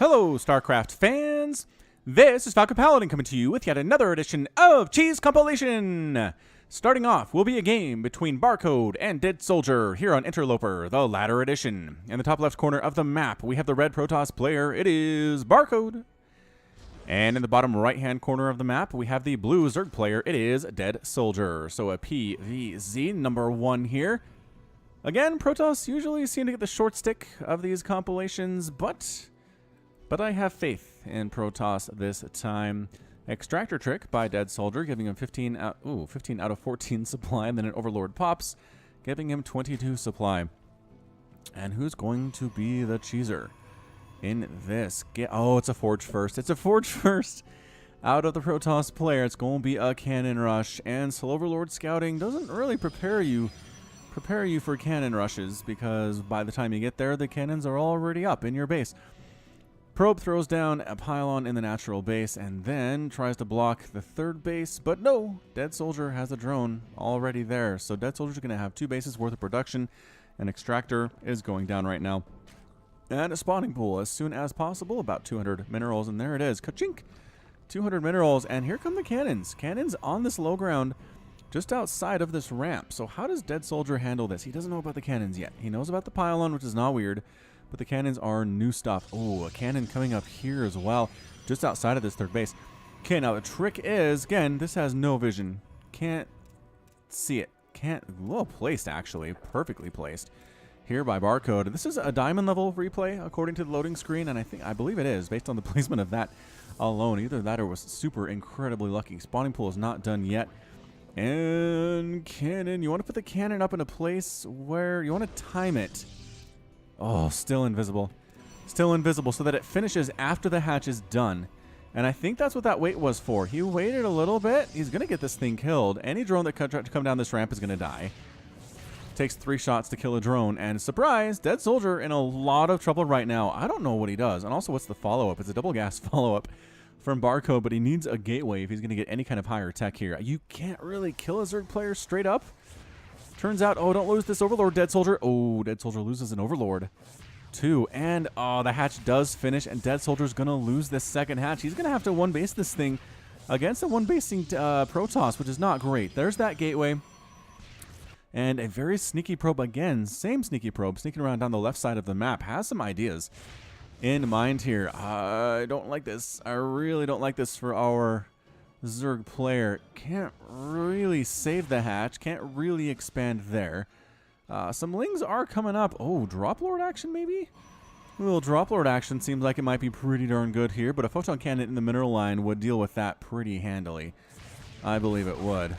Hello, StarCraft fans! This is falconpaladin coming to you with yet another edition of Cheese Compilation! Starting off will be a game between Barcode and Dead Soldier here on Interloper, the latter edition. In the top left corner of the map, we have the red Protoss player. It is Barcode. And in the bottom right-hand corner of the map, we have the blue Zerg player. It is Dead Soldier. So a PVZ number 1 here. Again, Protoss usually seem to get the short stick of these compilations, but I have faith in Protoss this time. Extractor Trick by Dead Soldier, giving him 15 out of 14 supply, and then an Overlord pops, giving him 22 supply. And who's going to be the cheeser in this? Oh, it's a Forge First. It's a Forge First. Out of the Protoss player, it's going to be a Cannon Rush, and Slow Overlord Scouting doesn't really prepare you for cannon rushes, because by the time you get there, the cannons are already up in your base. Probe throws down a pylon in the natural base and then tries to block the third base, but no, Dead Soldier has a drone already there. So Dead Soldier's going to have 2 bases worth of production, and Extractor is going down right now. And a spawning pool as soon as possible, about 200 minerals, and there it is. Ka-chink! 200 minerals, and here come the cannons. Cannons on this low ground, just outside of this ramp. So how does Dead Soldier handle this? He doesn't know about the cannons yet. He knows about the pylon, which is not weird, but the cannons are new stuff. Oh, a cannon coming up here as well, just outside of this third base. Okay, now the trick is, again, this has no vision. Can't see it. Well placed, actually. Perfectly placed here by Barcode. This is a diamond level replay, according to the loading screen, and I believe it is, based on the placement of that alone. Either that or was super incredibly lucky. Spawning pool is not done yet. And cannon, you want to put the cannon up in a place where you want to time it. Oh, still invisible. Still invisible so that it finishes after the hatch is done. And I think that's what that wait was for. He waited a little bit. He's going to get this thing killed. Any drone that tried to come down this ramp is going to die. Takes 3 shots to kill a drone. And surprise, Dead Soldier in a lot of trouble right now. I don't know what he does. And also, what's the follow-up? It's a double gas follow-up from Barcode, but he needs a gateway if he's going to get any kind of higher tech here. You can't really kill a Zerg player straight up. Turns out, oh, don't lose this Overlord, Dead Soldier. Oh, Dead Soldier loses an Overlord, too. And, oh, the hatch does finish, and Dead Soldier's going to lose this second hatch. He's going to have to one-base this thing against a one-basing Protoss, which is not great. There's that gateway. And a very sneaky probe again. Same sneaky probe, sneaking around down the left side of the map. Has some ideas in mind here. I don't like this. I really don't like this for our Zerg player. Can't really save the hatch. Can't really expand there. Some lings are coming up. Oh, Drop Lord action maybe? A little Drop Lord action seems like it might be pretty darn good here, but a photon cannon in the mineral line would deal with that pretty handily. I believe it would.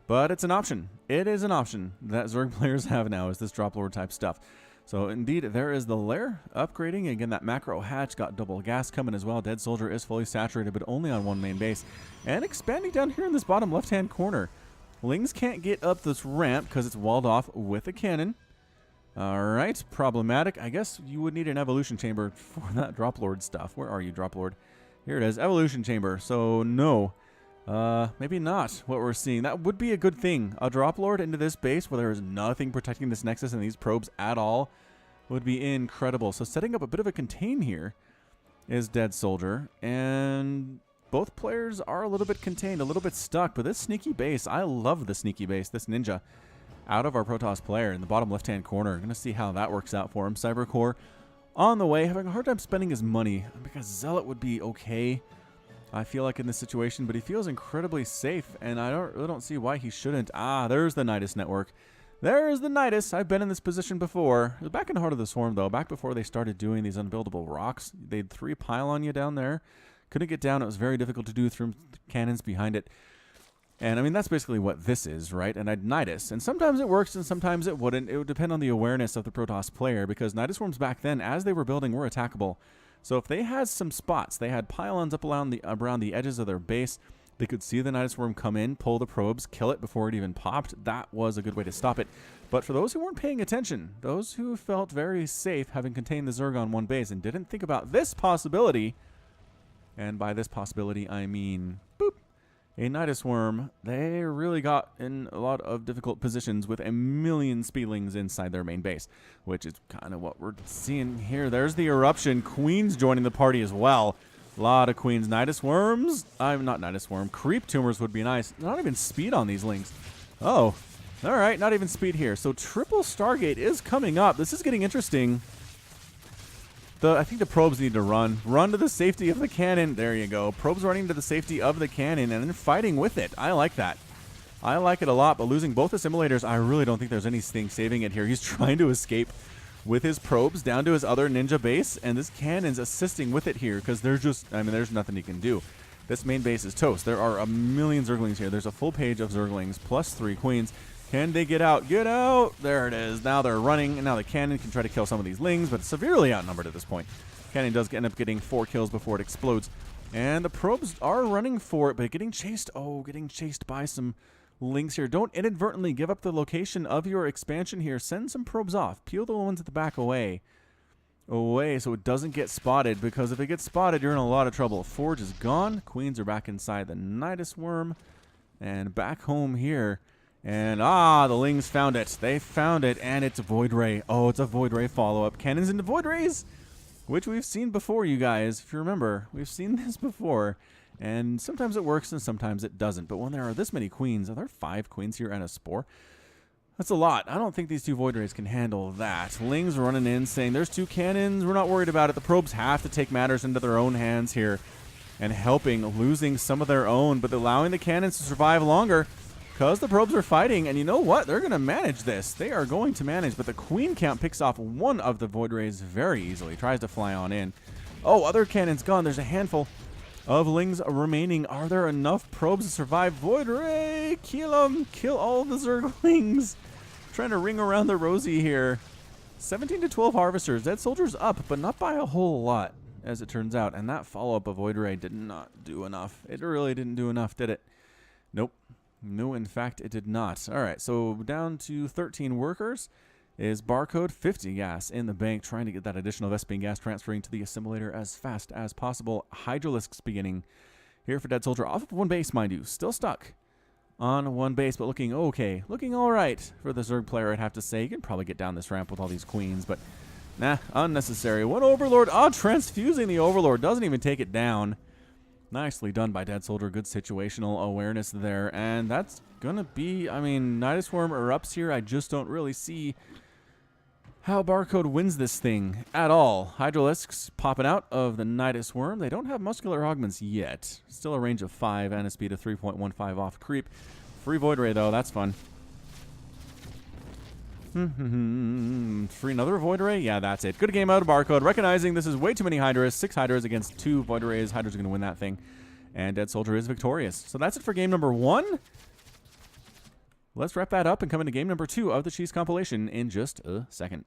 But it's an option. It is an option that Zerg players have now, is this Drop Lord type stuff. So indeed, there is the lair upgrading. Again, that macro hatch got double gas coming as well. Dead Soldier is fully saturated, but only on one main base. And expanding down here in this bottom left-hand corner. Lings can't get up this ramp because it's walled off with a cannon. All right, problematic. I guess you would need an evolution chamber for that Drop Lord stuff. Where are you, Drop Lord? Here it is, evolution chamber. So no, maybe not what we're seeing. That would be a good thing. A Drop Lord into this base where there is nothing protecting this Nexus and these probes at all would be incredible. So setting up a bit of a contain here is Dead Soldier, and both players are a little bit contained, a little bit stuck, but this sneaky base, I love the sneaky base, this ninja out of our Protoss player in the bottom left-hand corner. Going to see how that works out for him. Cybercore on the way, having a hard time spending his money because Zealot would be okay, I feel like, in this situation, but he feels incredibly safe, and I really don't see why he shouldn't. Ah, there's the Nidus network. There's the Nidus. I've been in this position before. It was back in the Heart of the Swarm, though, back before they started doing these unbuildable rocks. They'd 3 pylon you down there. Couldn't get down. It was very difficult to do through cannons behind it. And, I mean, that's basically what this is, right? And I'd Nidus. And sometimes it works and sometimes it wouldn't. It would depend on the awareness of the Protoss player, because Nidus Swarms back then, as they were building, were attackable. So if they had some spots, they had pylons up around the edges of their base, they could see the Nidus Worm come in, pull the probes, kill it before it even popped. That was a good way to stop it. But for those who weren't paying attention, those who felt very safe having contained the Zerg on one base and didn't think about this possibility, and by this possibility I mean, boop, a Nidus Worm. They really got in a lot of difficult positions with a million speedlings inside their main base, which is kind of what we're seeing here. There's the eruption. Queens joining the party as well. A lot of queens. Nidus Worms. I'm not Nidus Worm. Creep tumors would be nice. Not even speed on these lings. Oh, all right. Not even speed here. So triple Stargate is coming up. This is getting interesting. I think the probes need to run. Run to the safety of the cannon. There you go. Probes running to the safety of the cannon and then fighting with it. I like that. I like it a lot, but losing both assimilators, I really don't think there's anything saving it here. He's trying to escape with his probes down to his other ninja base, and this cannon's assisting with it here because there's just, I mean, there's nothing he can do. This main base is toast. There are a million Zerglings here. There's a full page of Zerglings plus 3 queens. Can they get out? Get out! There it is. Now they're running, and now the cannon can try to kill some of these lings, but it's severely outnumbered at this point. Cannon does end up getting 4 kills before it explodes. And the probes are running for it, but getting chased. Oh, getting chased by some lings here. Don't inadvertently give up the location of your expansion here. Send some probes off. Peel the ones at the back away. Away so it doesn't get spotted, because if it gets spotted, you're in a lot of trouble. Forge is gone. Queens are back inside the Nidus Worm. And back home here. And, the lings found it. They found it, and it's a Void Ray. Oh, it's a Void Ray follow-up. Cannons into Void Rays, which we've seen before, you guys. If you remember, we've seen this before. And sometimes it works, and sometimes it doesn't. But when there are this many queens, are there 5 queens here and a spore? That's a lot. I don't think these 2 Void Rays can handle that. Lings running in, saying, there's 2 cannons. We're not worried about it. The probes have to take matters into their own hands here and helping, losing some of their own, but allowing the cannons to survive longer. Because the probes are fighting, and you know what? They're going to manage this. They are going to manage, but the queen count picks off one of the Void Rays very easily. Tries to fly on in. Oh, other cannon's gone. There's a handful of lings remaining. Are there enough probes to survive? Void Ray! Kill them! Kill all the Zerglings! Trying to ring around the rosy here. 17 to 12 harvesters. Dead soldiers up, but not by a whole lot, as it turns out. And that follow-up of Void Ray did not do enough. It really didn't do enough, did it? Nope. No, in fact, it did not. All right, so down to 13 workers is Barcode. 50 gas in the bank, trying to get that additional Vespene gas transferring to the assimilator as fast as possible. Hydralisks beginning here for Dead Soldier. Off of 1 base, mind you. Still stuck on 1 base, but looking okay. Looking all right for the Zerg player, I'd have to say. You can probably get down this ramp with all these queens, but nah, unnecessary. 1 Overlord. Oh, transfusing the Overlord. Doesn't even take it down. Nicely done by Dead Soldier. Good situational awareness there. And that's going to be, I mean, Nidus Worm erupts here. I just don't really see how Barcode wins this thing at all. Hydralisks popping out of the Nidus Worm. They don't have muscular augments yet. Still a range of 5 and a speed of 3.15 off creep. Free Void Ray, though. That's fun. Free another Void Ray? Yeah, that's it. Good game out of Barcode. Recognizing this is way too many Hydras. 6 Hydras against 2 Void Rays. Hydras are going to win that thing. And Dead Soldier is victorious. So that's it for game number 1. Let's wrap that up and come into game number 2 of the Cheese compilation in just a second.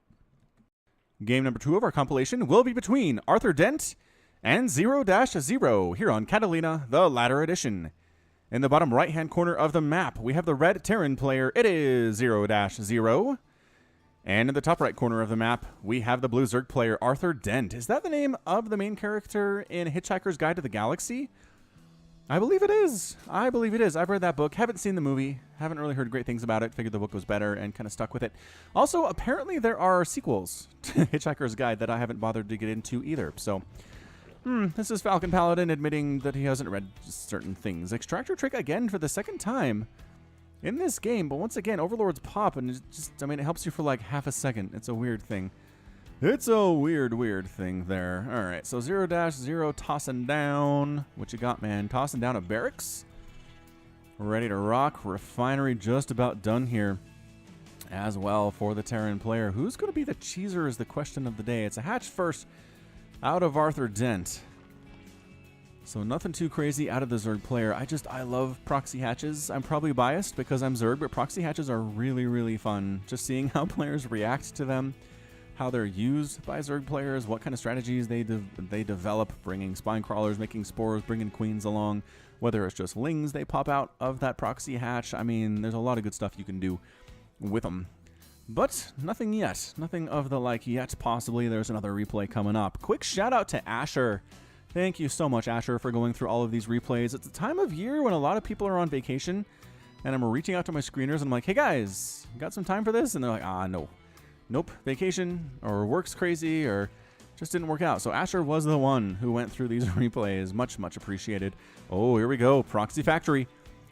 Game number 2 of our compilation will be between Arthur Dent and 0-0 here on Catalina, the Ladder Edition. In the bottom right-hand corner of the map, we have the red Terran player. It is 0-0. And in the top right corner of the map, we have the blue Zerg player, Arthur Dent. Is that the name of the main character in Hitchhiker's Guide to the Galaxy? I believe it is. I believe it is. I've read that book. Haven't seen the movie. Haven't really heard great things about it. Figured the book was better and kind of stuck with it. Also, apparently there are sequels to Hitchhiker's Guide that I haven't bothered to get into either. So, this is Falcon Paladin admitting that he hasn't read certain things. Extractor trick again for the second time in this game, but once again, Overlords pop, and it's just, I mean, it helps you for like half a second. It's a weird thing. It's a weird thing there. All right, so 0-0 tossing down. What you got, man? Tossing down a barracks. Ready to rock. Refinery just about done here as well for the Terran player. Who's going to be the cheeser is the question of the day. It's a hatch first out of Arthur Dent. So nothing too crazy out of the Zerg player. I love proxy hatches. I'm probably biased because I'm Zerg, but proxy hatches are really fun. Just seeing how players react to them, how they're used by Zerg players, what kind of strategies they develop, bringing spine crawlers, making spores, bringing queens along, whether it's just lings they pop out of that proxy hatch. I mean, there's a lot of good stuff you can do with them. But nothing yet. Nothing of the like yet, possibly. There's another replay coming up. Quick shout out to Asher. Thank you so much, Asher, for going through all of these replays. It's a time of year when a lot of people are on vacation, and I'm reaching out to my screeners, and I'm like, hey, guys, got some time for this? And they're like, no. Nope, vacation, or work's crazy, or just didn't work out. So Asher was the one who went through these replays. Much, much appreciated. Oh, here we go. Proxy Factory.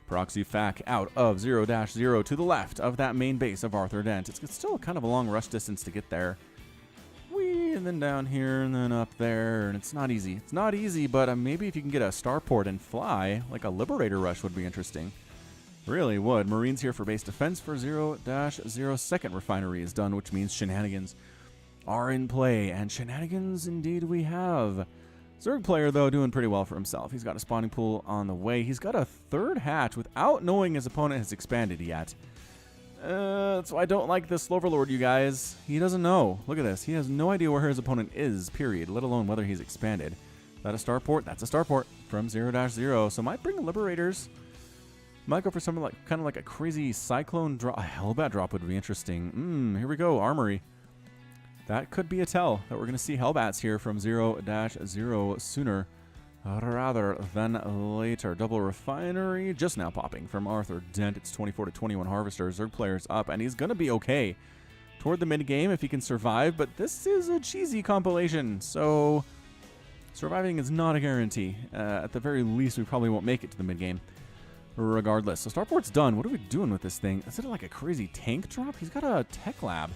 Proxy Fac out of 0-0 to the left of that main base of Arthur Dent. It's still kind of a long rush distance to get there. Whee, and then down here, and then up there, and it's not easy. It's not easy, but maybe if you can get a starport and fly, like a Liberator Rush would be interesting. Really would. Marines here for base defense for 0-0. Second refinery is done, which means shenanigans are in play, and shenanigans indeed we have. Zerg player, though, doing pretty well for himself. He's got a spawning pool on the way. He's got a third hatch without knowing his opponent has expanded yet. That's why I don't like this Sloverlord, you guys. He doesn't know. Look at this. He has no idea where his opponent is, period, let alone whether he's expanded. Is that a starport? That's a starport from 0-0. So might bring Liberators. Might go for something like kind of like a crazy Cyclone drop. A Hellbat drop would be interesting. Here we go. Armory. That could be a tell that we're going to see Hellbats here from 0-0 sooner rather than later. Double refinery just now popping from Arthur Dent. It's 24-21 Harvester. Zerg player's up, and he's going to be okay toward the mid-game if he can survive, but this is a cheesy compilation, so surviving is not a guarantee. At the very least, we probably won't make it to the mid-game regardless. So starport's done. What are we doing with this thing? Is it like a crazy tank drop? He's got a tech lab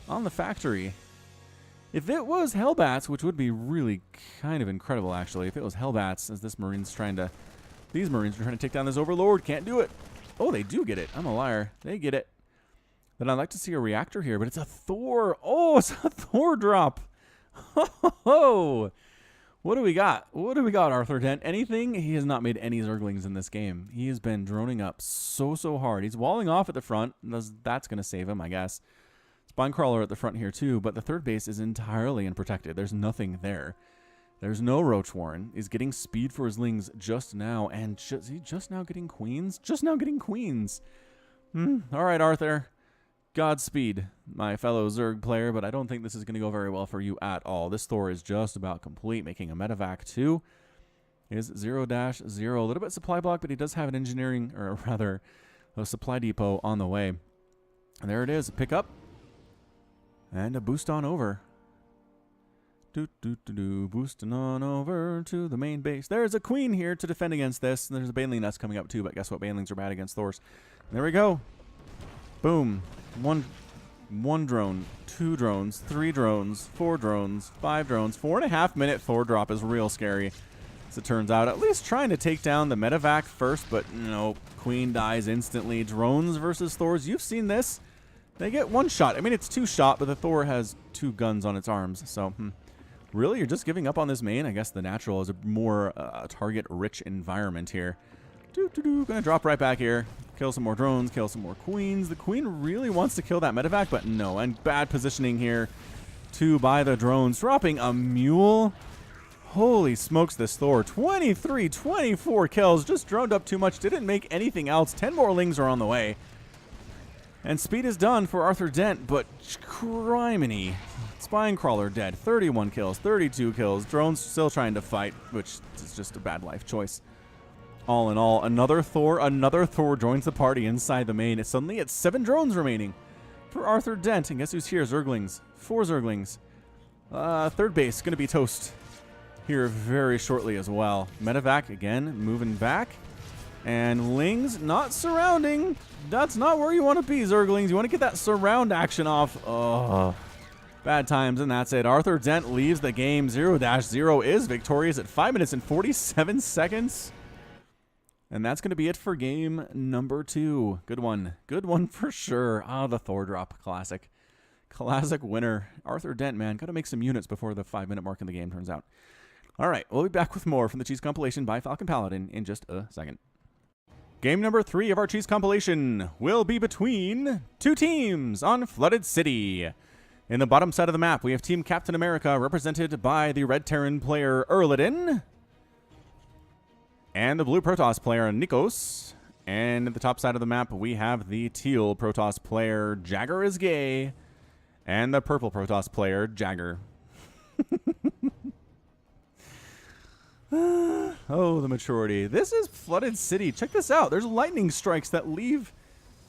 on the factory. If it was Hellbats, which would be really kind of incredible, actually. If it was Hellbats, as these Marines are trying to take down this Overlord. Can't do it. Oh, they do get it. I'm a liar. They get it. Then I'd like to see a reactor here, but it's a Thor. Oh, it's a Thor drop. Ho. What do we got? What do we got, Arthur Dent? Anything? He has not made any Zerglings in this game. He has been droning up so hard. He's walling off at the front. That's going to save him, I guess. Spine Crawler at the front here too, but the third base is entirely unprotected. There's nothing there. There's no Roach Warren. He's getting speed for his Lings just now, and is he just now getting Queens? Just now getting Queens. All right, Arthur. Godspeed, my fellow Zerg player, but I don't think this is going to go very well for you at all. This Thor is just about complete, making a medevac 2. Is 0-0. A little bit supply block, but he does have an engineering, or rather, a supply depot on the way. And there it is. Pick up. And a boost on over. Boosting on over to the main base. There's a Queen here to defend against this. And there's a Baneling nest coming up too, but guess what? Banelings are bad against Thors. And there we go. Boom. One drone, 2 drones, 3 drones, 4 drones, 5 drones. 4.5 minute Thor drop is real scary, as it turns out. At least trying to take down the medevac first, but no. Queen dies instantly. Drones versus Thors. You've seen this. They get 1 shot. I mean, it's 2 shot, but the Thor has 2 guns on its arms. So, really? You're just giving up on this main? I guess the natural is a more target-rich environment here. Gonna drop right back here. Kill some more drones. Kill some more Queens. The Queen really wants to kill that medevac, but no. And bad positioning here, too, by the drones. Dropping a mule. Holy smokes, this Thor. 23, 24 kills. Just droned up too much. Didn't make anything else. 10 more Lings are on the way. And speed is done for Arthur Dent, but criminy. Spine Crawler dead. 31 kills, 32 kills. Drones still trying to fight, which is just a bad life choice. All in all, another Thor joins the party inside the main. It's 7 drones remaining for Arthur Dent. And guess who's here? Zerglings. 4 Zerglings. Third base going to be toast here very shortly as well. Medevac again, moving back. And Lings not surrounding. That's not where you want to be, Zerglings. You want to get that surround action off. Oh, bad times, and that's it. Arthur Dent leaves the game. 0-0 is victorious at 5 minutes and 47 seconds. And that's going to be it for game number 2. Good one. Good one for sure. Ah, the Thor drop. Classic. Classic winner. Arthur Dent, man. Got to make some units before the 5-minute mark in the game turns out. All right, we'll be back with more from the Cheese compilation by Falcon Paladin in just a second. Game number 3 of our Cheese compilation will be between 2 teams on Flooded City. In the bottom side of the map, we have Team Captain America, represented by the Red Terran player Erladin, and the Blue Protoss player Nikos. And at the top side of the map, we have the Teal Protoss player Jagger is Gay, and the Purple Protoss player Jagger. Oh, the maturity. This is Flooded City. Check this out. There's lightning strikes that leave,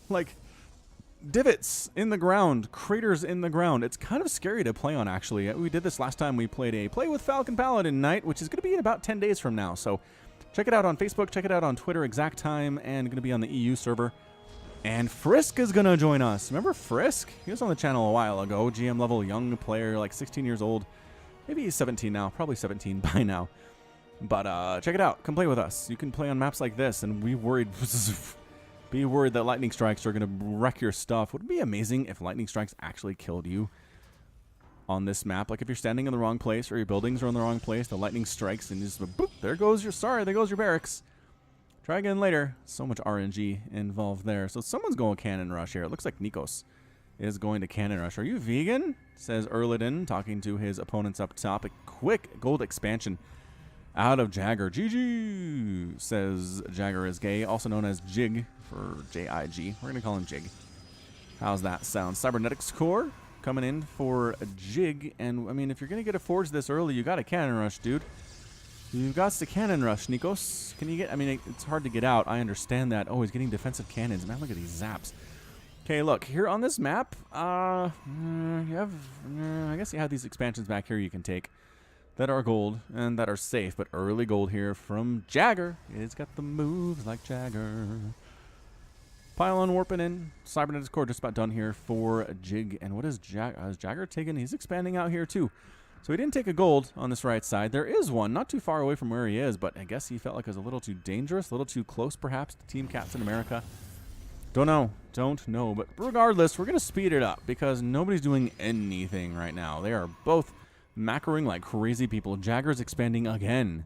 like, divots in the ground, craters in the ground. It's kind of scary to play on, actually. We did this last time we played a Play with Falcon Paladin night, which is going to be in about 10 days from now. So check it out on Facebook, check it out on Twitter, exact time, and going to be on the EU server. And Frisk is going to join us. Remember Frisk? He was on the channel a while ago. GM level, young player, like 16 years old. Maybe he's 17 now. Probably 17 by now. But check it out. Come play with us. You can play on maps like this, and be worried that lightning strikes are going to wreck your stuff. Would it be amazing if lightning strikes actually killed you on this map? Like if you're standing in the wrong place or your buildings are in the wrong place, the lightning strikes and just boop, there goes your barracks. Try again later. So much RNG involved there. So someone's going cannon rush here. It looks like Nikos is going to cannon rush. Are you vegan? Says Erliden, talking to his opponents up top. A quick gold expansion out of Jagger. GG, says Jagger is gay, also known as Jig for J-I-G. We're going to call him Jig. How's that sound? Cybernetics Core coming in for a Jig. And, I mean, if you're going to get a forge this early, you got a cannon rush, dude. You've got the cannon rush, Nikos. Can you get... I mean, it's hard to get out. I understand that. Oh, he's getting defensive cannons. Man, look at these zaps. Okay, look. Here on this map, I guess you have these expansions back here you can take that are gold and that are safe, but early gold here from Jagger. It's got the moves like Jagger. Pylon warping in. Cybernetics Core just about done here for a Jig. And what is Jagger? Is Jagger taking? He's expanding out here too. So he didn't take a gold on this right side. There is one, not too far away from where he is, but I guess he felt like it was a little too dangerous, a little too close perhaps to Team Captain America. Don't know, but regardless, we're going to speed it up because nobody's doing anything right now. They are both macroing like crazy people. Jagger's expanding again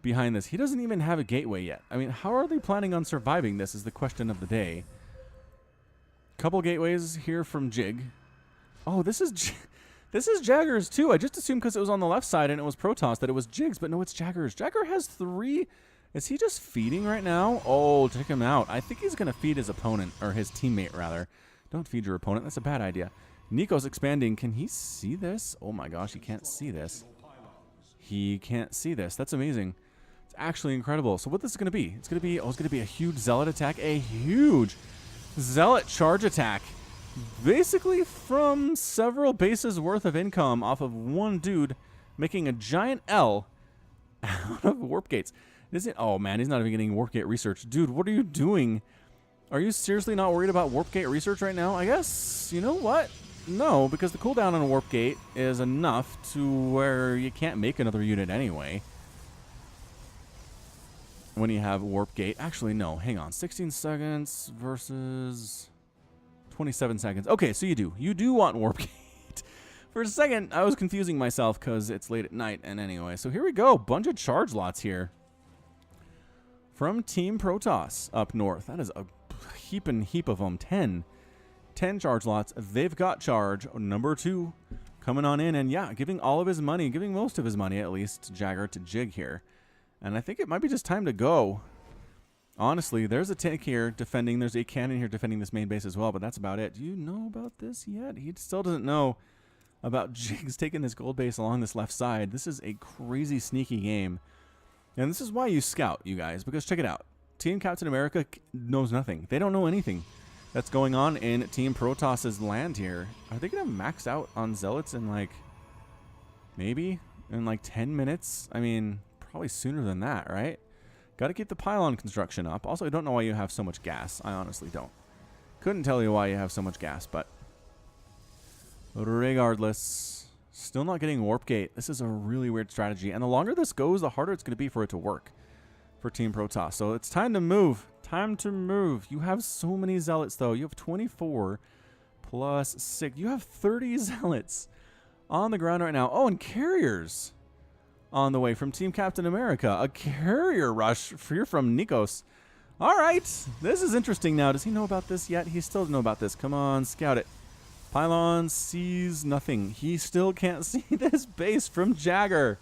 behind this. He doesn't even have a gateway yet. I mean, how are they planning on surviving this is the question of the day. Couple gateways here from Jig. Oh, this is Jagger's too. I just assumed because it was on the left side and it was Protoss that it was Jig's, but no, it's Jagger's. Jagger has 3. Is he just feeding right now? Oh, check him out. I think he's going to feed his opponent, or his teammate rather. Don't feed your opponent. That's a bad idea. Nico's expanding. Can he see this? Oh my gosh, he can't see this. He can't see this. That's amazing. It's actually incredible. So what this is going to be? It's going to be, oh, it's going to be a huge zealot attack. A huge zealot charge attack. Basically from several bases worth of income off of one dude making a giant L out of warp gates. Is it? Oh man, he's not even getting warp gate research. Dude, what are you doing? Are you seriously not worried about warp gate research right now? I guess, you know what? No, because the cooldown on a warp gate is enough to where you can't make another unit anyway. When you have warp gate. Actually, no, hang on. 16 seconds versus 27 seconds. Okay, so you do. You do want warp gate. For a second, I was confusing myself because it's late at night. And anyway, so here we go. Bunch of charge lots here. From Team Protoss up north. That is a heap of them. 10 charge lots. They've got charge. Number 2 coming on in. And yeah, giving all of his money, giving most of his money at least, Jagger to Jig here. And I think it might be just time to go. Honestly, there's a tank here defending. There's a cannon here defending this main base as well. But that's about it. Do you know about this yet? He still doesn't know about Jig's taking this gold base along this left side. This is a crazy sneaky game. And this is why you scout, you guys, because check it out. Team Captain America knows nothing. They don't know anything that's going on in Team Protoss's land here. Are they going to max out on Zealots in like, maybe in like 10 minutes? I mean, probably sooner than that, right? Got to keep the pylon construction up. Also, I don't know why you have so much gas. I honestly don't. Couldn't tell you why you have so much gas, but regardless... Still not getting warp gate. This is a really weird strategy. And the longer this goes, the harder it's going to be for it to work for Team Protoss. So it's time to move. Time to move. You have so many zealots, though. You have 24 plus 6. You have 30 zealots on the ground right now. Oh, and carriers on the way from Team Captain America. A carrier rush here from Nikos. All right. This is interesting now. Does he know about this yet? He still doesn't know about this. Come on, scout it. Pylon sees nothing. He still can't see this base from Jagger.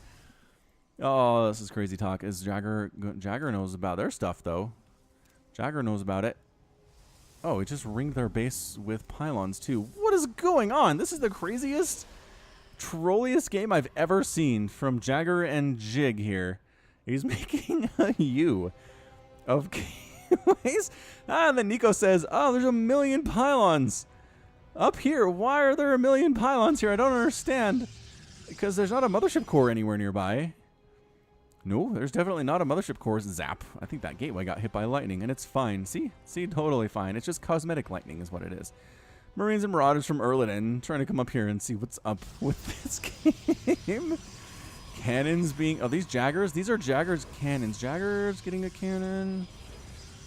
Oh, this is crazy talk. Is Jagger knows about their stuff, though. Jagger knows about it. Oh, he just ringed their base with pylons, too. What is going on? This is the craziest, trolliest game I've ever seen from Jagger and Jig here. He's making a U of gateways. And then Nico says, oh, there's a million pylons up here. Why are there a million pylons here? I don't understand. Because there's not a mothership core anywhere nearby. No, there's definitely not a mothership core. Zap. I think that gateway got hit by lightning, and it's fine. See, totally fine. It's just cosmetic lightning is what it is. Marines and Marauders from Erliden trying to come up here and see what's up with this game. Cannons being... Oh, these Jaggers? These are Jaggers cannons. Jaggers getting a cannon.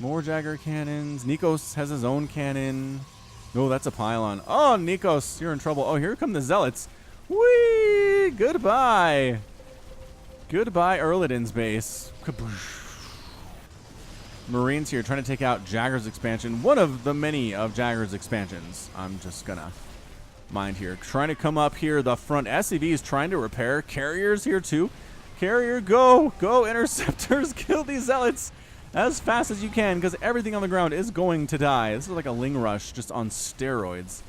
More Jagger cannons. Nikos has his own cannon. No, that's a pylon. Oh, Nikos, you're in trouble. Oh, here come the Zealots. Whee! Goodbye. Goodbye, Erliden's base. Kaboosh. Marines here trying to take out Jagger's expansion. One of the many of Jagger's expansions. I'm just gonna mind here. Trying to come up here. The front SCV is trying to repair. Carriers here too. Carrier, go. Go, Interceptors. Kill these Zealots as fast as you can because everything on the ground is going to die. This is like a Ling Rush just on steroids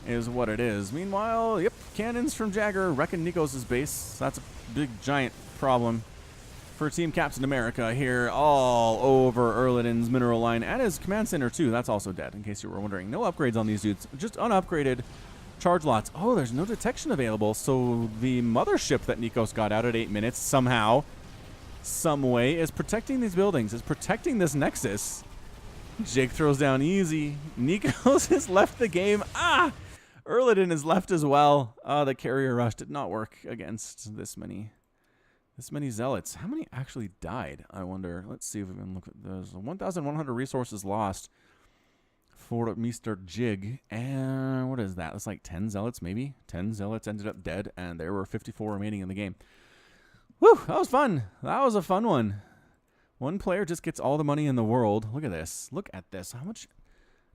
is what it is. Meanwhile, yep, cannons from Jagger wrecking Nikos' base. That's a big, giant problem for Team Captain America here all over Erliden's mineral line and his command center too. That's also dead, in case you were wondering. No upgrades on these dudes, just unupgraded charge lots. Oh, there's no detection available, so the mothership that Nikos got out at 8 minutes somehow, some way, is protecting these buildings, is protecting this nexus. Jake throws down easy. Nikos has left the game. Ah! Erliden is left as well. The carrier rush did not work against this many Zealots. How many actually died, I wonder? Let's see if we can look at those. 1,100 resources lost for Mr. Jig. And what is that? That's like 10 Zealots, maybe? 10 Zealots ended up dead, and there were 54 remaining in the game. Whew, that was fun. That was a fun one. One player just gets all the money in the world. Look at this. Look at this. How much?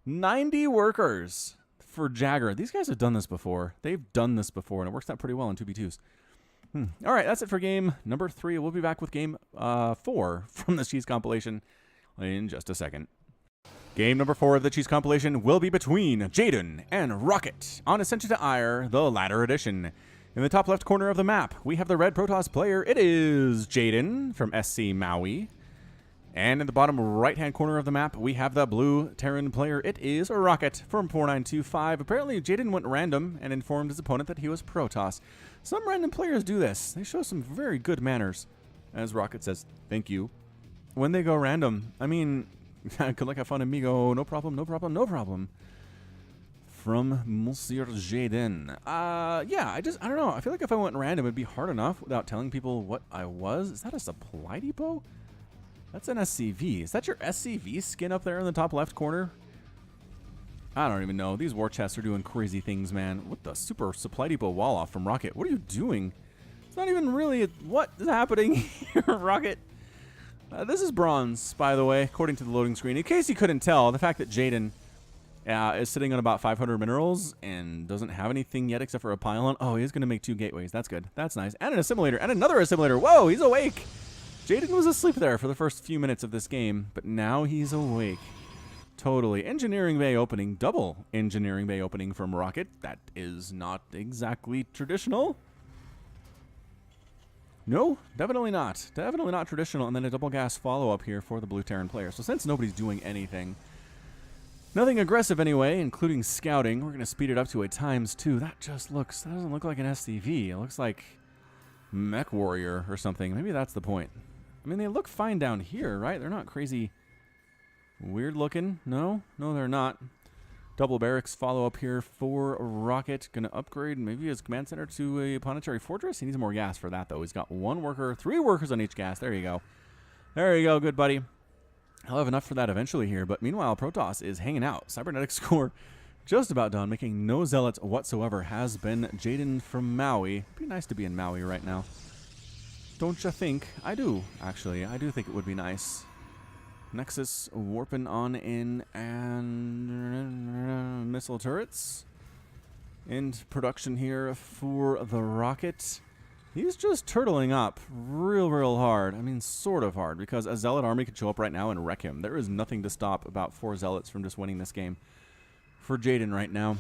90 workers for Jagger. These guys have done this before. They've done this before, and it works out pretty well in 2v2s. All right, that's it for game number 3. We'll be back with game 4 from the Cheese compilation in just a second. Game number 4 of the Cheese compilation will be between Jaden and Rocket on Ascension to Ire, the latter edition. In the top left corner of the map, we have the red Protoss player. It is Jaden from SC Maui. And in the bottom right-hand corner of the map, we have the blue Terran player. It is Rocket from 4925. Apparently, Jaden went random and informed his opponent that he was Protoss. Some random players do this. They show some very good manners. As Rocket says, thank you. When they go random, I mean, good luck, have fun, amigo. No problem, no problem, no problem. From Monsieur Jaden. Yeah, I don't know. I feel like if I went random, it'd be hard enough without telling people what I was. Is that a supply depot? That's an SCV. Is that your SCV skin up there in the top left corner? I don't even know. These war chests are doing crazy things, man. What the super supply depot wall off from Rocket? What are you doing? It's not even really... What is happening here, Rocket? This is bronze, by the way, according to the loading screen. In case you couldn't tell, the fact that Jaden is sitting on about 500 minerals and doesn't have anything yet except for a pylon. Oh, he's going to make 2 gateways. That's good. That's nice. And an assimilator. And another assimilator. Whoa, he's awake. Jaden was asleep there for the first few minutes of this game, but now he's awake. Totally. Engineering bay opening. Double engineering bay opening from Rocket. That is not exactly traditional. No, definitely not. Definitely not traditional. And then a double gas follow-up here for the blue Terran player. So since nobody's doing anything, nothing aggressive anyway, including scouting, we're going to speed it up to a ×2. That doesn't look like an SCV. It looks like Mech Warrior or something. Maybe that's the point. I mean, they look fine down here, right? They're not crazy weird looking. No, they're not. Double barracks follow up here for Rocket. Gonna upgrade maybe his command center to a planetary fortress. He needs more gas for that, though. He's got 1 worker, 3 workers on each gas. There you go. There you go, good buddy. I'll have enough for that eventually here. But meanwhile, Protoss is hanging out. Cybernetic score just about done, making no zealots whatsoever. Has been Jaden from Maui. It'd be nice to be in Maui right now. Don't you think? I do, actually. I do think it would be nice. Nexus warping on in, and missile turrets in production here for the Rocket. He's just turtling up real hard. I mean, sort of hard, because a Zealot army could show up right now and wreck him. There is nothing to stop about 4 Zealots from just winning this game for Jaden right now.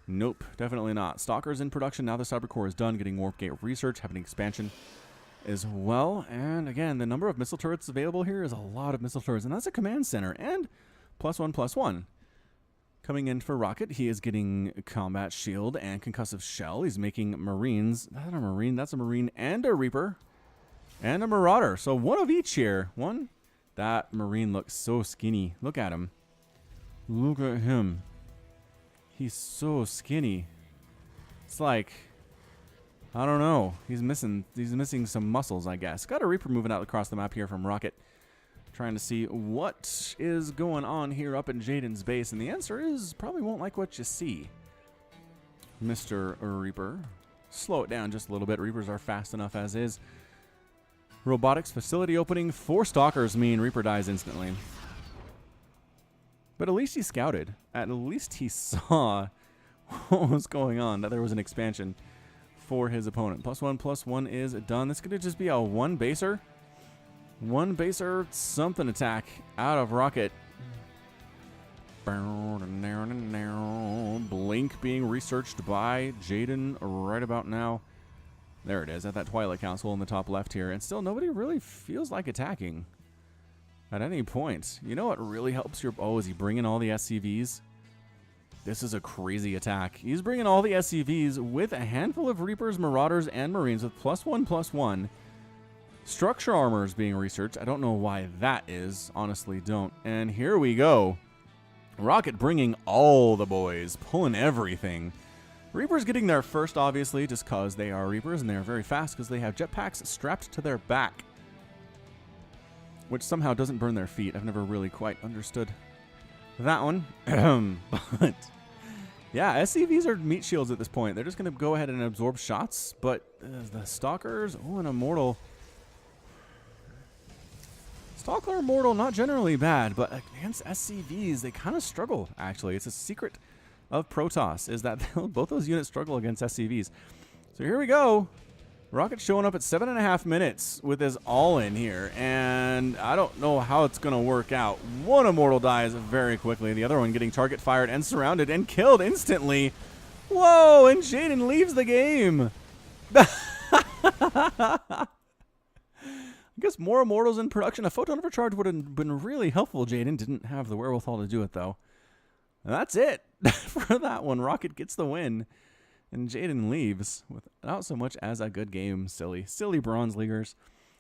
Nope, definitely not. Stalker's in production. Now the Cyber Core is done, getting Warp Gate research, having expansion. as well. And again, the number of missile turrets available here is a lot of missile turrets, and that's a command center. And +1/+1. Coming in for Rocket, he is getting combat shield and concussive shell. He's making Marines. That's a Marine. That's a Marine and a Reaper and a Marauder. So one of each here. One. That Marine looks so skinny. Look at him. Look at him. He's so skinny. It's like, I don't know. He's missing some muscles, I guess. Got a Reaper moving out across the map here from Rocket. Trying to see what is going on here up in Jaden's base. And the answer is probably won't like what you see, Mr. Reaper. Slow it down just a little bit. Reapers are fast enough as is. Robotics facility opening. 4 stalkers mean Reaper dies instantly. But at least he scouted. At least he saw what was going on, that there was an expansion for his opponent. +1/+1 is done. This could just be a one baser something attack out of Rocket. Blink being researched by Jaden right about now. There it is, at that Twilight Council in the top left here. And still nobody really feels like attacking at any point. You know what really helps your... Oh, is he bringing all the SCVs? This is a crazy attack. He's bringing all the SCVs with a handful of Reapers, Marauders, and Marines with +1/+1. Structure armor is being researched. I don't know why that is. Honestly, don't. And here we go. Rocket bringing all the boys, pulling everything. Reapers getting there first, obviously, just because they are Reapers, and they are very fast because they have jetpacks strapped to their back, which somehow doesn't burn their feet. I've never really quite understood that one. But yeah, SCVs are meat shields at this point. They're just going to go ahead and absorb shots, but the Stalkers, oh, an Immortal. Stalker Immortal, not generally bad, but against SCVs, they kind of struggle, actually. It's a secret of Protoss, is that both those units struggle against SCVs. So here we go. Rocket showing up at 7.5 minutes with his all-in here, and I don't know how it's going to work out. One Immortal dies very quickly, the other one getting target fired and surrounded and killed instantly. Whoa, and Jaden leaves the game. I guess more Immortals in production. A Photon Overcharge would have been really helpful. Jaden didn't have the wherewithal to do it, though. And that's it for that one. Rocket gets the win, and Jaden leaves without so much as a good game. Silly Bronze Leaguers.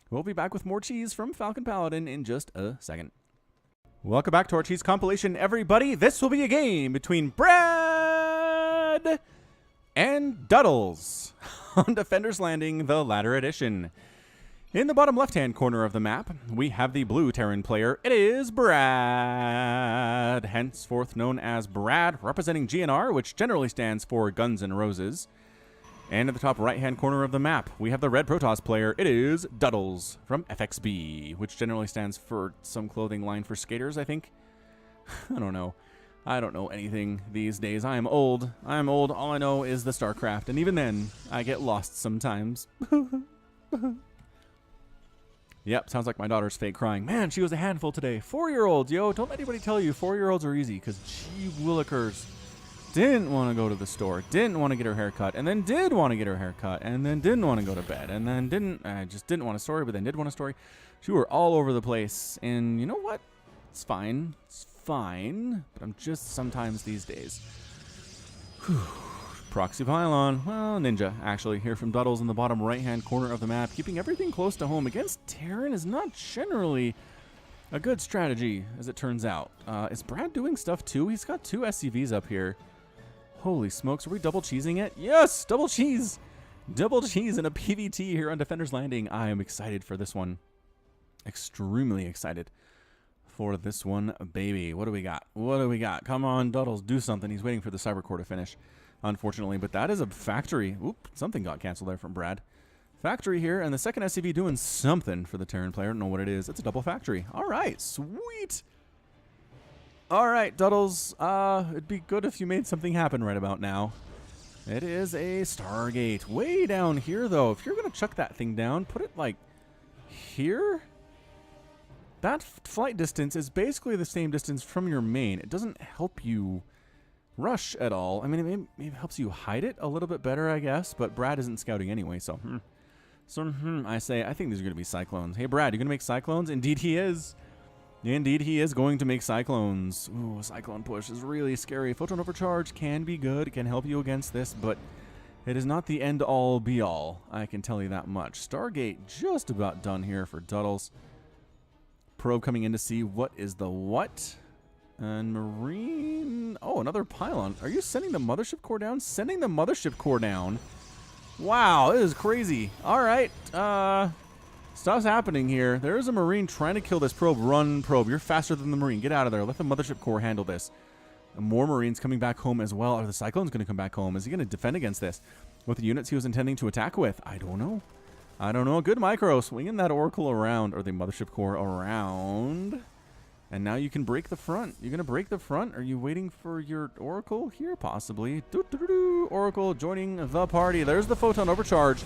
We'll be back with more cheese from Falcon Paladin in just a second. Welcome back to our cheese compilation, everybody. This will be a game between Brad and Duddles on Defender's Landing, the Ladder Edition. In the bottom left-hand corner of the map, we have the blue Terran player. It is Brad, henceforth known as Brad, representing GNR, which generally stands for Guns N' Roses. And in the top right-hand corner of the map, we have the red Protoss player. It is Duddles from FXB, which generally stands for some clothing line for skaters, I think. I don't know. I don't know anything these days. I am old. All I know is the StarCraft, and even then, I get lost sometimes. Yep, sounds like my daughter's fake crying. Man, she was a handful today. 4-year-olds, yo. Don't let anybody tell you 4-year-olds are easy, because gee willikers. Didn't want to go to the store, didn't want to get her hair cut, and then did want to get her hair cut, and then didn't want to go to bed, and then just didn't want a story, but then did want a story. She were all over the place, and you know what? It's fine. It's fine, but I'm just sometimes these days. Whew. Proxy Pylon, well, Ninja, actually, here from Duddles in the bottom right-hand corner of the map. Keeping everything close to home against Terran is not generally a good strategy, as it turns out. Is Brad doing stuff, too? He's got 2 SCVs up here. Holy smokes, are we double cheesing it? Yes, double cheese! Double cheese in a PVT here on Defender's Landing. I am excited for this one. Extremely excited for this one, baby. What do we got? What do we got? Come on, Duddles, do something. He's waiting for the Cybercore to finish, unfortunately, but that is a factory. Oop, something got canceled there from Brad. Factory here, and the second SCV doing something for the Terran player. I don't know what it is. It's a double factory. All right, sweet. All right, Duddles, it'd be good if you made something happen right about now. It is a Stargate. Way down here, though. If you're going to chuck that thing down, put it, like, here? That flight distance is basically the same distance from your main. It doesn't help you rush at all. I mean, it maybe helps you hide it a little bit better, I guess, but Brad isn't scouting anyway, so So I say, I think these are going to be Cyclones. Hey, Brad, you going to make Cyclones? Indeed he is. Indeed he is going to make Cyclones. Ooh, a Cyclone push is really scary. Photon Overcharge can be good. It can help you against this, but it is not the end-all, be-all. I can tell you that much. Stargate just about done here for Duddles. Probe coming in to see what is the what. And Marine... Oh, another pylon. Are you sending the Mothership Core down? Sending the Mothership Core down. Wow, this is crazy. All right. Stuff's happening here. There is a Marine trying to kill this probe. Run, probe. You're faster than the Marine. Get out of there. Let the Mothership Core handle this. And more Marines coming back home as well. Are the Cyclones going to come back home? Is he going to defend against this? With the units he was intending to attack with? I don't know. I don't know. Good micro. Swinging that Oracle around. Or the Mothership Core around. And now you can break the front. You're going to break the front? Are you waiting for your Oracle here? Possibly. Oracle joining the party. There's the Photon Overcharge.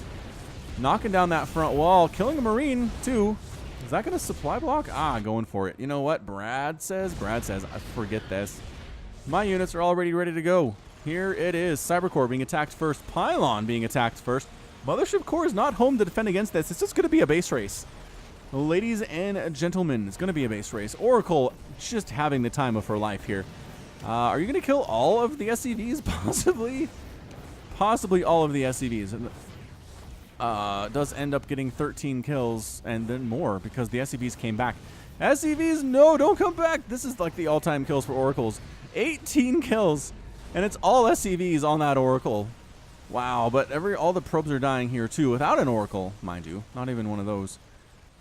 Knocking down that front wall. Killing a Marine, too. Is that going to supply block? Ah, going for it. You know what Brad says? Brad says, I forget this. My units are already ready to go. Here it is. Cybercore being attacked first. Pylon being attacked first. Mothership Core is not home to defend against this. It's just going to be a base race. Ladies and gentlemen, it's going to be a base race. Oracle just having the time of her life here. Are you going to kill all of the SCVs? Possibly. Possibly all of the SCVs. Does end up getting 13 kills and then more because the SCVs came back. SCVs, no, don't come back. This is like the all-time kills for Oracles. 18 kills. And it's all SCVs on that Oracle. Wow, but all the probes are dying here too without an Oracle, mind you. Not even one of those.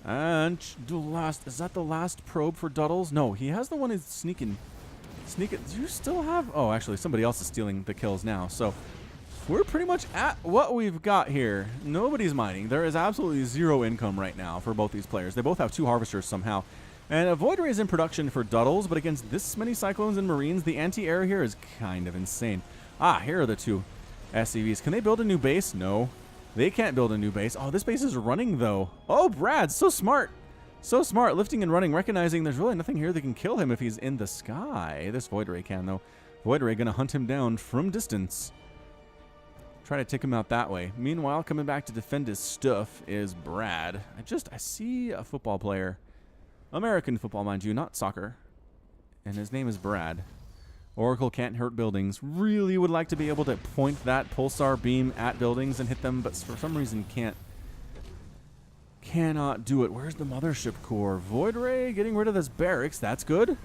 And is that the last probe for Duddles? No, he has the one who's sneaking. Do you still have? Oh, actually, somebody else is stealing the kills now. So we're pretty much at what we've got here. Nobody's mining. There is absolutely zero income right now for both these players. They both have 2 harvesters somehow. And a Void Ray is in production for Duddles, but against this many Cyclones and Marines, the anti-air here is kind of insane. Ah, here are the 2 SCVs. Can they build a new base? No. They can't build a new base. Oh, this base is running, though. Oh, Brad, so smart. So smart, lifting and running, recognizing there's really nothing here that can kill him if he's in the sky. This Void Ray can, though. Void Ray going to hunt him down from distance. Try to take him out that way. Meanwhile, coming back to defend his stuff is Brad. I see a football player. American football, mind you, not soccer. And his name is Brad. Oracle can't hurt buildings. Really would like to be able to point that pulsar beam at buildings and hit them, but for some reason can't. Cannot do it. Where's the Mothership Core? Void Ray getting rid of this barracks. That's good.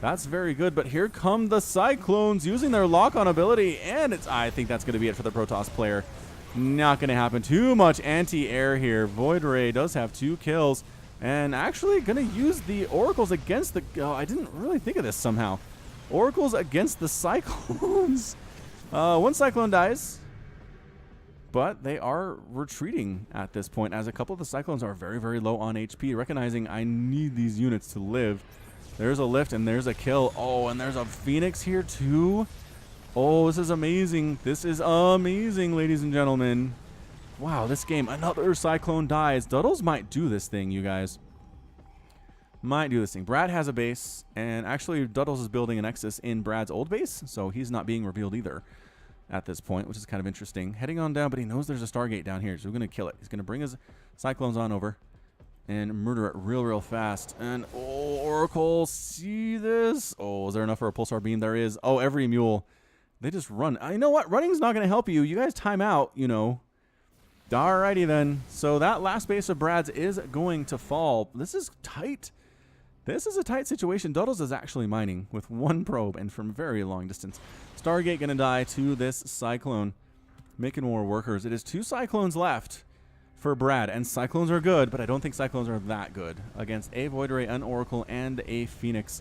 That's very good. But here come the Cyclones using their lock-on ability, and I think that's going to be it for the Protoss player. Not going to happen. Too much anti-air here. Void Ray does have 2 kills, and actually going to use the Oracles against the... Oh, I didn't really think of this somehow. Oracles against the Cyclones. 1 Cyclone dies, but they are retreating at this point as a couple of the Cyclones are very, very low on HP, recognizing I need these units to live. There's a lift and there's a kill. Oh, and there's a Phoenix here too. Oh, this is amazing. This is amazing, ladies and gentlemen. Wow, this game, another Cyclone dies. Duddles might do this thing, you guys. Might do this thing. Brad has a base, and actually Duddles is building a Nexus in Brad's old base, so he's not being revealed either at this point, which is kind of interesting. Heading on down, but he knows there's a Stargate down here, so we're going to kill it. He's going to bring his Cyclones on over and murder it real, real fast. And, oh, Oracle, see this? Oh, is there enough for a Pulsar Beam? There is. Oh, every mule. They just run. You know what? Running's not going to help you. You guys time out, you know. Alrighty then. So that last base of Brad's is going to fall. This is tight. This is a tight situation. Duddles is actually mining with 1 probe and from very long distance. Stargate going to die to this Cyclone. Making more workers. It is 2 Cyclones left for Brad. And Cyclones are good, but I don't think Cyclones are that good against a Void Ray, an Oracle, and a Phoenix.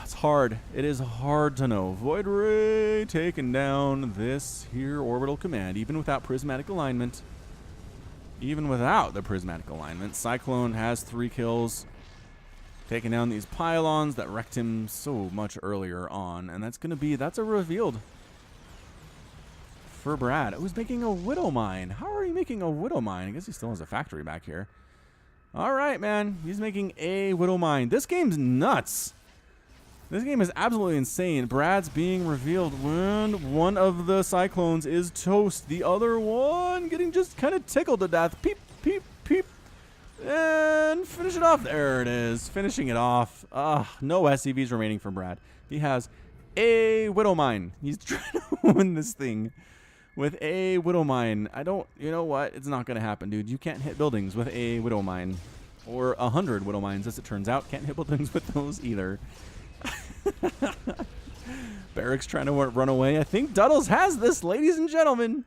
It's hard. It is hard to know. Void Ray taking down this here orbital command, even without prismatic alignment. Even without the prismatic alignment. Cyclone has 3 kills. Taking down these pylons that wrecked him so much earlier on. And that's a revealed for Brad. Who's making a Widow Mine? How are you making a Widow Mine? I guess he still has a factory back here. All right, man. He's making a Widow Mine. This game's nuts. This game is absolutely insane. Brad's being revealed when one of the Cyclones is toast. The other one getting just kind of tickled to death. Peep, peep, peep. And finish it off. There it is. Finishing it off. No SCVs remaining for Brad. He has a Widow Mine. He's trying to win this thing with a Widow Mine. You know what? It's not going to happen, dude. You can't hit buildings with a Widow Mine. Or 100 Widow Mines, as it turns out. Can't hit buildings with those either. Barrack's trying to run away. I think Duddles has this, ladies and gentlemen.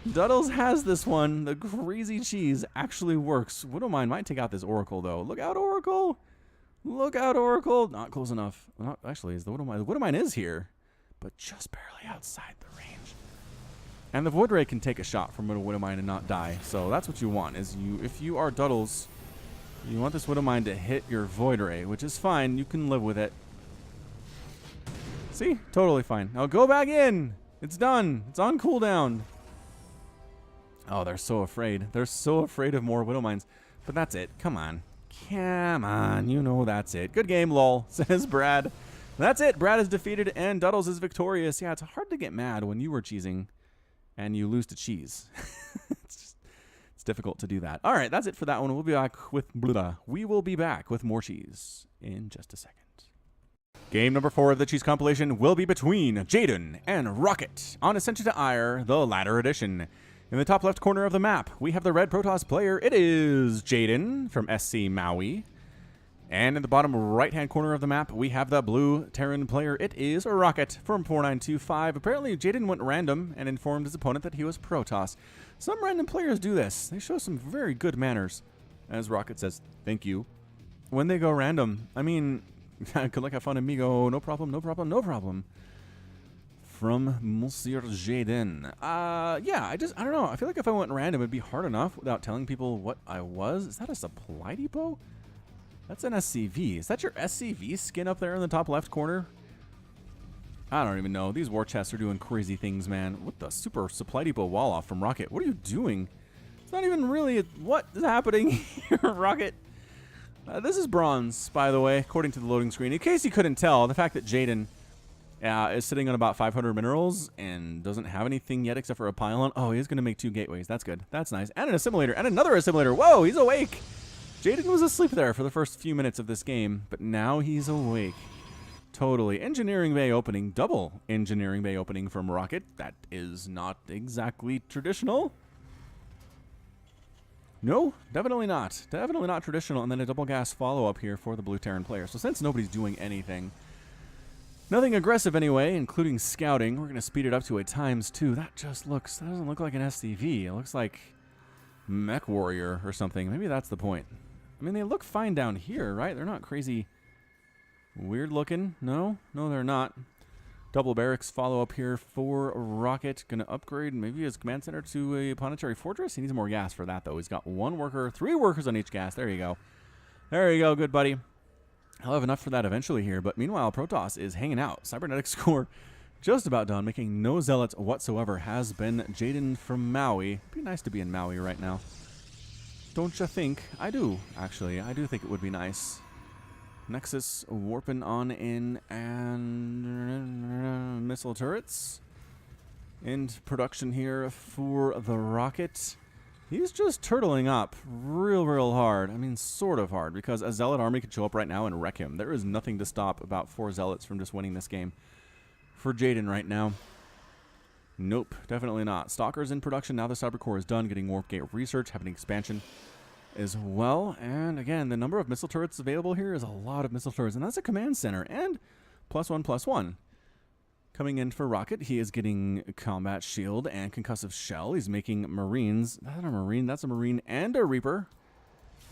Duddles has this one. The crazy cheese actually works. Widow Mine might take out this Oracle, though. Look out, Oracle. Look out, Oracle. Not close enough. Not, actually, is the Widow Mine. The Widow Mine is here, but just barely outside the range. And the Void Ray can take a shot from Widow Mine and not die. So that's what you want. If you are Duddles, you want this Widow Mine to hit your Void Ray, which is fine. You can live with it. See? Totally fine. Now go back in. It's done. It's on cooldown. Oh, they're so afraid. They're so afraid of more Widow Mines. But that's it. Come on. Come on. You know that's it. Good game, lol, says Brad. That's it. Brad is defeated and Duddles is victorious. Yeah, it's hard to get mad when you were cheesing and you lose to cheese. It's difficult to do that. All right, that's it for that one. We'll be back with We will be back with more cheese in just a second. Game number 4 of the cheese compilation will be between Jaden and Rocket on Ascension to Ire, the latter edition. In the top left corner of the map, we have the red Protoss player. It is Jaden from SC Maui. And in the bottom right-hand corner of the map, we have the blue Terran player. It is Rocket from 4925. Apparently, Jaden went random and informed his opponent that he was Protoss. Some random players do this. They show some very good manners. As Rocket says, thank you. When they go random, I mean, good luck, have fun, amigo. No problem, no problem, no problem. From Monsieur Jaden. Yeah, I don't know. I feel like if I went random, it'd be hard enough without telling people what I was. Is that a supply depot? That's an SCV. Is that your SCV skin up there in the top left corner? I don't even know. These war chests are doing crazy things, man. What the super supply depot wall off from Rocket? What are you doing? It's not even really... What is happening here, Rocket? This is bronze, by the way, according to the loading screen. In case you couldn't tell, the fact that Jaden is sitting on about 500 minerals and doesn't have anything yet except for a pylon. Oh, he's going to make 2 gateways. That's good. That's nice. And an assimilator. And another assimilator. Whoa, he's awake. Jaden was asleep there for the first few minutes of this game, but now he's awake. Totally. Engineering bay opening. Double engineering bay opening from Rocket. That is not exactly traditional. No, definitely not. Definitely not traditional. And then a double gas follow-up here for the blue Terran player. So since nobody's doing anything, nothing aggressive anyway, including scouting, we're going to speed it up to a ×2. That doesn't look like an SCV. It looks like Mech Warrior or something. Maybe that's the point. I mean, they look fine down here, right? They're not crazy weird looking. No, they're not. Double barracks follow up here for Rocket. Going to upgrade maybe his command center to a planetary fortress. He needs more gas for that, though. He's got 1 worker, 3 workers on each gas. There you go. There you go, good buddy. I'll have enough for that eventually here. But meanwhile, Protoss is hanging out. Cybernetic score just about done, making no zealots whatsoever. Has been Jaden from Maui. It'd be nice to be in Maui right now. Don't you think? I do, actually. I do think it would be nice. Nexus warping on in and missile turrets. In production here for the Rocket. He's just turtling up real hard. I mean, sort of hard, because a Zealot army could show up right now and wreck him. There is nothing to stop about 4 Zealots from just winning this game for Jaden right now. Nope, definitely not. Stalker's in production. Now the Cyber Core is done, getting Warp Gate research, having expansion as well. And again, the number of missile turrets available here is a lot of missile turrets, and that's a command center. And +1/+1. Coming in for Rocket, he is getting Combat Shield and Concussive Shell. He's making Marines. That's a Marine. That's a Marine and a Reaper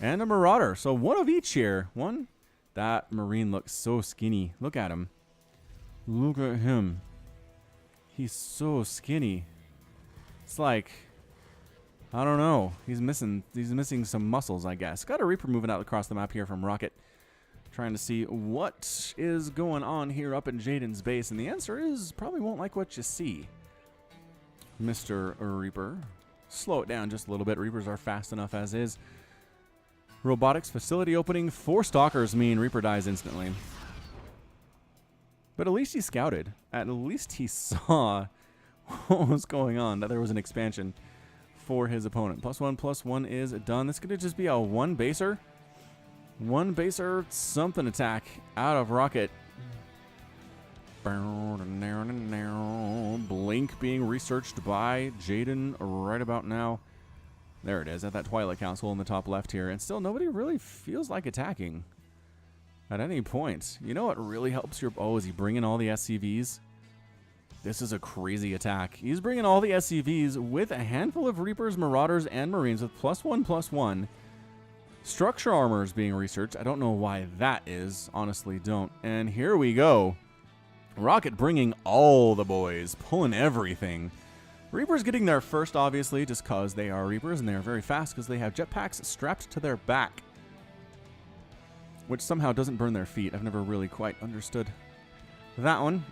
and a Marauder. So 1 of each here. That Marine looks so skinny. Look at him. Look at him. He's so skinny. It's like, I don't know. He's missing some muscles, I guess. Got a Reaper moving out across the map here from Rocket. Trying to see what is going on here up in Jaden's base. And the answer is probably won't like what you see, Mr. Reaper. Slow it down just a little bit. Reapers are fast enough as is. Robotics facility opening. 4 Stalkers mean Reaper dies instantly. But at least he scouted. At least he saw what was going on, that there was an expansion for his opponent. +1/+1 is done. This is going to just be a one baser something attack out of Rocket. Blink being researched by Jaden right about now. There it is, at that Twilight Council in the top left here. And still nobody really feels like attacking at any point. You know what really helps your... Oh, is he bringing all the SCVs? This is a crazy attack. He's bringing all the SCVs with a handful of Reapers, Marauders, and Marines with +1/+1. Structure armor is being researched. I don't know why that is. Honestly, don't. And here we go. Rocket bringing all the boys, pulling everything. Reapers getting there first, obviously, just because they are Reapers, and they are very fast because they have jetpacks strapped to their back, which somehow doesn't burn their feet. I've never really quite understood that one.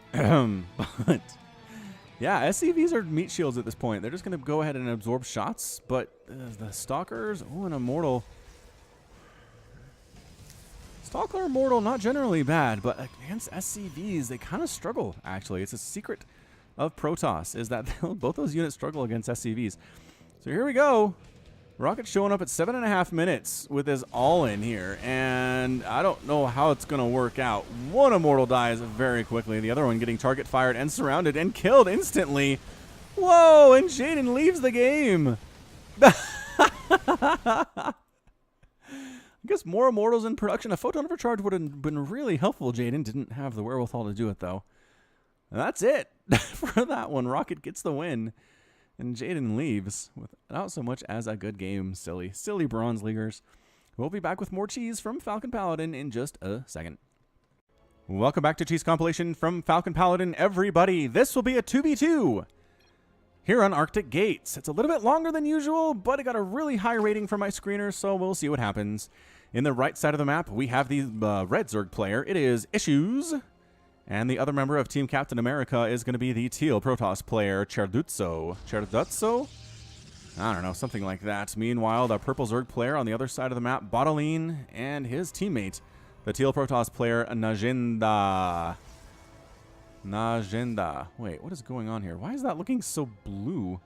But yeah, SCVs are meat shields at this point. They're just going to go ahead and absorb shots, but the Stalkers, oh, an Immortal. Stalker Immortal, not generally bad, but against SCVs, they kind of struggle, actually. It's a secret of Protoss, is that both those units struggle against SCVs. So here we go. Rocket showing up at 7.5 minutes with his all-in here, and I don't know how it's going to work out. One Immortal dies very quickly, the other one getting target fired and surrounded and killed instantly. Whoa, and Jaden leaves the game. I guess more Immortals in production. A Photon Overcharge would have been really helpful. Jaden didn't have the wherewithal to do it, though. And that's it for that one. Rocket gets the win, and Jaden leaves without so much as a good game. Silly Bronze Leaguers. We'll be back with more cheese from Falcon Paladin in just a second. Welcome back to Cheese Compilation from Falcon Paladin, everybody. This will be a 2v2 here on Arctic Gates. It's a little bit longer than usual, but it got a really high rating from my screener, so we'll see what happens. In the right side of the map, we have the red Zerg player. It is Issues. And the other member of Team Captain America is going to be the teal Protoss player, Cherdutso. Cherdutso? I don't know, something like that. Meanwhile, the purple Zerg player on the other side of the map, Bottleline, and his teammate, the teal Protoss player, Najenda. Wait, what is going on here? Why is that looking so blue?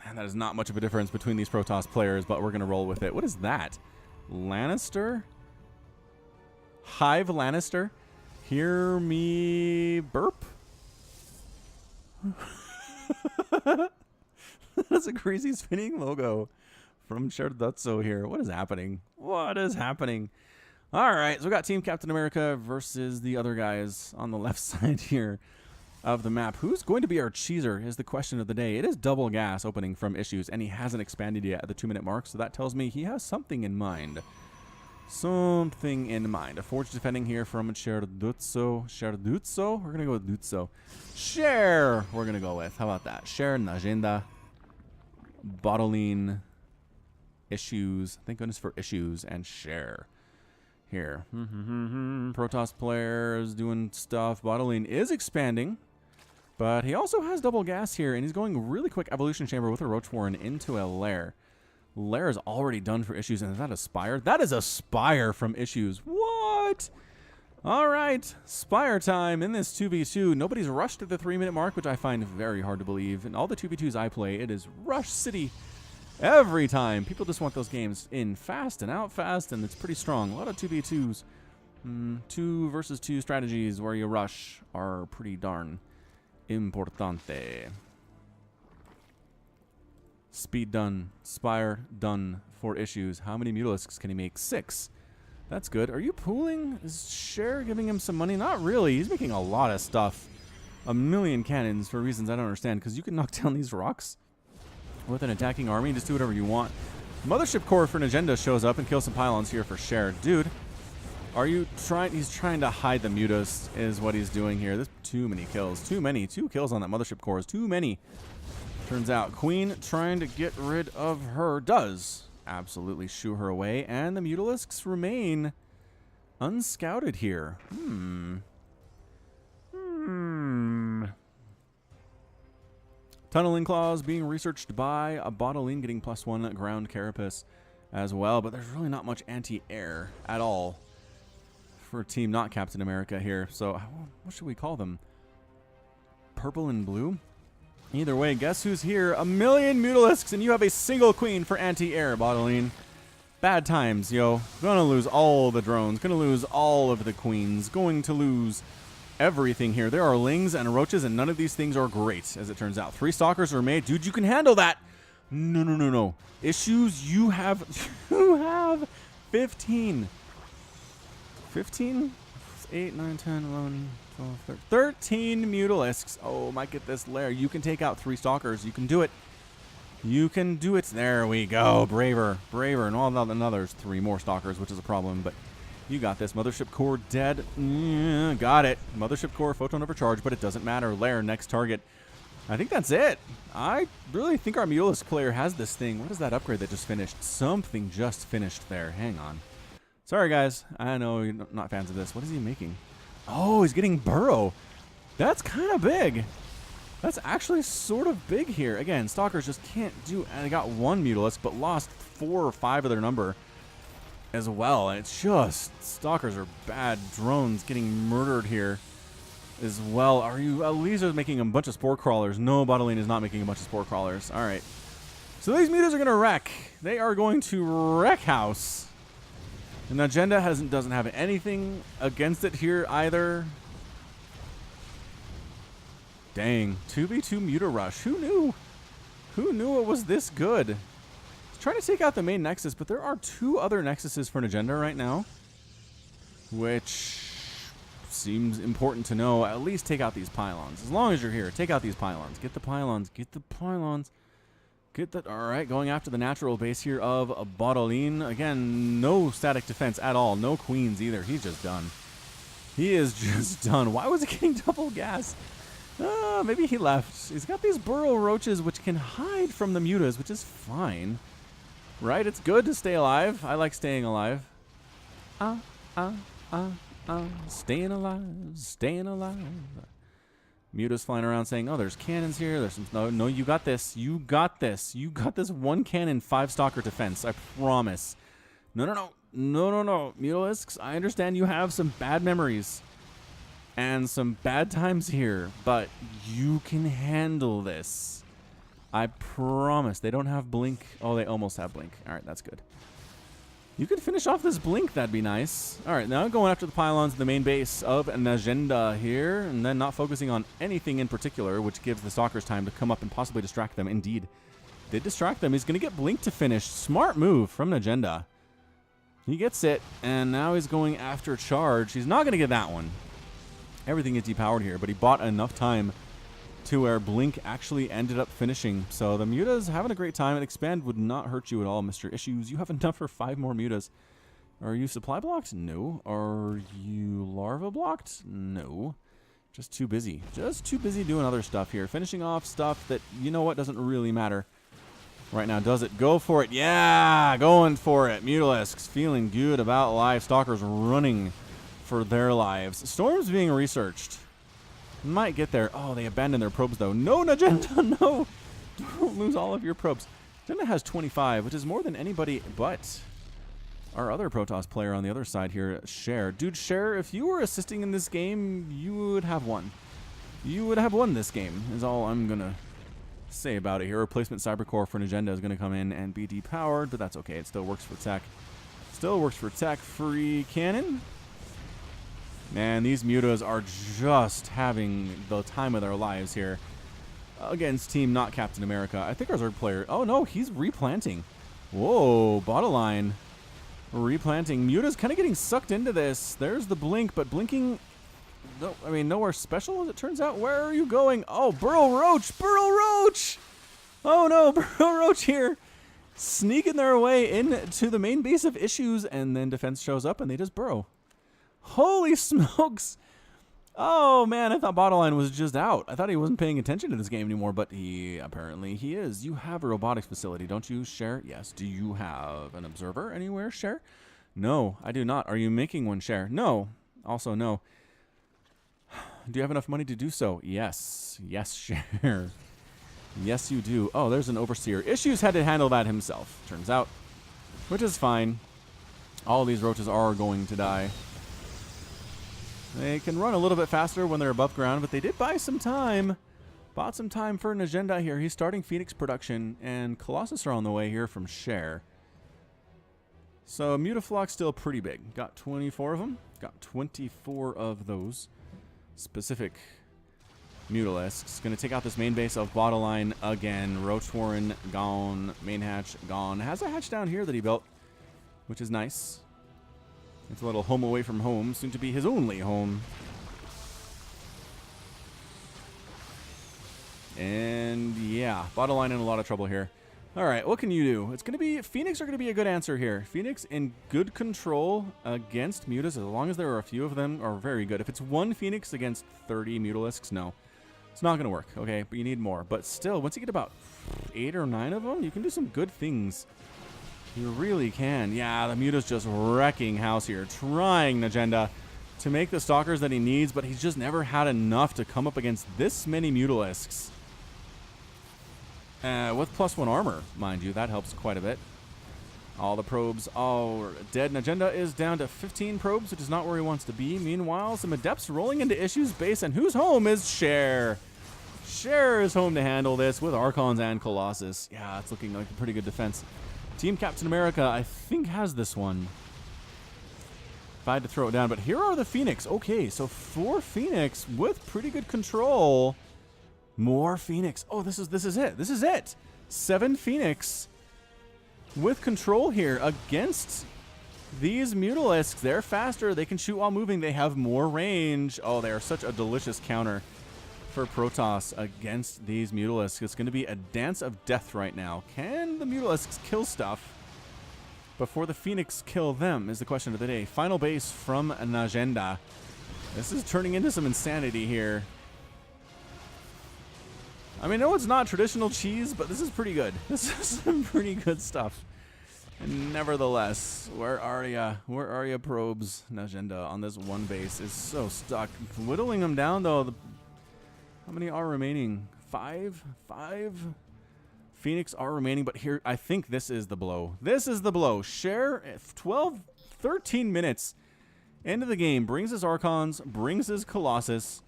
Man, that is not much of a difference between these Protoss players, but we're going to roll with it. What is that? Lannister? Hive Lannister? Hear me burp? That's a crazy spinning logo from Cherdutso here. What is happening? What is happening? All right, so we got Team Captain America versus the other guys on the left side here of the map. Who's going to be our cheeser is the question of the day. It is double gas opening from Issues, and he hasn't expanded yet at the 2-minute mark, so that tells me he has something in mind. Something in mind. A Forge defending here from Cherdutso. Cherdutso? We're going to go with Dutso. Share! We're going to go with. How about that? Share, Najenda, Bottleline, Issues. Thank goodness for Issues and Share. Here. Protoss players doing stuff. Bottleline is expanding, but he also has double gas here, and he's going really quick Evolution Chamber with a Roach Warren into a lair. Lair is already done for Issues, and is that a Spire? That is a Spire from Issues. What? All right, Spire time in this 2v2. Nobody's rushed at the 3-minute mark, which I find very hard to believe. In all the 2v2s I play, it is Rush City every time. People just want those games in fast and out fast, and it's pretty strong. A lot of 2v2s. 2 versus 2 strategies where you rush are pretty darn importante. Speed done. Spire done for Issues. How many Mutalisks can he make? 6. That's good. Are you pooling? Is Cher giving him some money? Not really. He's making a lot of stuff. A million cannons for reasons I don't understand, because you can knock down these rocks with an attacking army. Just do whatever you want. Mothership Core for an agenda shows up and kills some pylons here for Cher. Dude, are you trying? He's trying to hide the mutas is what he's doing here. There's too many kills. Too many. 2 kills on that Mothership Core is too many. Turns out Queen trying to get rid of her does absolutely shoo her away, and the Mutalisks remain unscouted here. Tunneling Claws being researched by a Bottleline, getting +1 ground carapace as well, but there's really not much anti-air at all for Team Not Captain America here. So what should we call them? Purple and blue? Either way, guess who's here? 1,000,000 Mutalisks, and you have a single queen for anti-air, Bottling. Bad times, yo. Gonna lose all the drones. Gonna lose all of the queens. Going to lose everything here. There are lings and roaches, and none of these things are great, as it turns out. 3 stalkers are made. Dude, you can handle that. No, no, no, no. Issues, you have 15. 15? 8, 9, 10, 11, 12, 13 Mutalisks. Oh, might get this lair. You can take out 3 stalkers. You can do it. You can do it. There we go. Braver. Braver. And all another's 3 more stalkers, which is a problem, but you got this. Mothership core dead. Got it. Mothership core, photon overcharge, but it doesn't matter. Lair, next target. I think that's it. I really think our Mutalisk player has this thing. What is that upgrade that just finished? Something just finished there. Hang on. Sorry, guys. I know you're not fans of this. What is he making? Oh, he's getting Burrow. That's kind of big. That's actually sort of big here. Again, stalkers just can't do... And they got 1 Mutalisk, but lost 4 or 5 of their number as well. And it's just... Stalkers are bad. Drones getting murdered here as well. Are you... Elisa's making a bunch of spore crawlers. No, Bottling is not making a bunch of spore crawlers. All right. So these mutas are going to wreck. They are going to wreck house. And the agenda doesn't have anything against it here either. Dang. 2v2 Muta Rush. Who knew? Who knew it was this good? He's trying to take out the main Nexus, but there are 2 other Nexuses for an agenda right now, which seems important to know. At least take out these pylons. As long as you're here, take out these pylons. Get the pylons. Get the pylons. Get that. All right, going after the natural base here of Bottling. Again, no static defense at all. No queens either. He's just done. He is just done. Why was he getting double gas? Maybe he left. He's got these burrow roaches which can hide from the mutas, which is fine. Right? It's good to stay alive. I like staying alive. Staying alive. Staying alive. Muta's flying around saying, oh, there's cannons here. There's some... No, you got this. You got this. You got this 1 cannon, 5 stalker defense. I promise. No. Mutalisks, I understand you have some bad memories and some bad times here, but you can handle this. I promise. They don't have blink. Oh, they almost have blink. All right, that's good. You could finish off this blink. That'd be nice. All right, now going after the pylons, the main base of an agenda here, and then not focusing on anything in particular, which gives the stalkers time to come up and possibly distract them. Indeed, did distract them. He's going to get blink to finish. Smart move from an agenda. He gets it, and now he's going after charge. He's not going to get that one. Everything is depowered here, but he bought enough time to where blink actually ended up finishing. So the mutas having a great time. And expand would not hurt you at all, Mr. Issues. You have enough for 5 more mutas. Are you supply blocked? No. Are you larva blocked? No. Just too busy. Just too busy doing other stuff here. Finishing off stuff that, you know what, doesn't really matter right now, does it? Go for it. Yeah, going for it. Mutalisks feeling good about life. Stalkers running for their lives. Storm's being researched. Might get there. Oh, they abandoned their probes, though. No, Agenda, no. Don't lose all of your probes. Agenda has 25, which is more than anybody but our other Protoss player on the other side here, Cher. Dude, Cher, if you were assisting in this game, you would have won. You would have won this game, is all I'm going to say about it here. Replacement Cybercore for an Agenda is going to come in and be depowered, but that's okay. It still works for tech. Still works for tech. Free cannon. Man, these mutas are just having the time of their lives here against Team Not Captain America. I think our third player... Oh, no, he's replanting. Whoa, Bottling. Replanting. Muta's kind of getting sucked into this. There's the blink, but blinking... No, I mean, nowhere special, as it turns out. Where are you going? Oh, Burrow Roach! Burrow Roach! Oh, no, Burrow Roach here. Sneaking their way into the main base of Issues, and then defense shows up, and they just burrow. Holy smokes! Oh man, I thought Bottling was just out. I thought he wasn't paying attention to this game anymore, but apparently he is. You have a robotics facility, don't you, Cher? Yes. Do you have an observer anywhere, Cher? No, I do not. Are you making one, Cher? No. Also, no. Do you have enough money to do so? Yes. Yes, Cher. Yes, you do. Oh, there's an overseer. Issues had to handle that himself, turns out, which is fine. All these roaches are going to die. They can run a little bit faster when they're above ground, but they did buy some time. Bought some time for an agenda here. He's starting Phoenix production, and Colossus are on the way here from Share. So Mutaflock's still pretty big. Got 24 of them. Got 24 of those specific Mutalisks. Going to take out this main base of Bottleline again. Roach Warren gone. Main hatch gone. Has a hatch down here that he built, which is nice. It's a little home away from home. Soon to be his only home. And yeah, Bottleline in a lot of trouble here. All right, what can you do? It's going to be Phoenix are going to be a good answer here. Phoenix in good control against Mutas, as long as there are a few of them, are very good. If it's one Phoenix against 30 Mutalisks, no. It's not going to work, okay? But you need more. But still, once you get about 8 or 9 of them, you can do some good things. You really can. Yeah, the Muta's just wrecking house here, trying Najenda to make the Stalkers that he needs, but he's just never had enough to come up against this many Mutalisks. With +1 armor, mind you, that helps quite a bit. All the probes are dead. Najenda is down to 15 probes, which is not where he wants to be. Meanwhile, some Adepts rolling into Issues base, and who's home is Share. Share is home to handle this with Archons and Colossus. Yeah, it's looking like a pretty good defense. Team Captain America, I think, has this one. If I had to throw it down, but here are the Phoenix. Okay, so 4 Phoenix with pretty good control. More Phoenix. Oh, this is it. This is it. 7 Phoenix with control here against these Mutalisks. They're faster. They can shoot while moving. They have more range. Oh, they are such a delicious counter for Protoss against these Mutalisks. It's going to be a dance of death right now. Can the Mutalisks kill stuff before the Phoenix kill them is the question of the day. Final base from Najenda. This is turning into some insanity here. I mean, no, it's not traditional cheese, but this is pretty good. This is some pretty good stuff. And nevertheless, where are ya? Where are ya, probes? Najenda on this one base is so stuck. Whittling them down, though. How many are remaining? 5? 5? Phoenix are remaining, but here, I think this is the blow. This is the blow. Share 13 minutes into the game. Brings his Archons, brings his Colossus,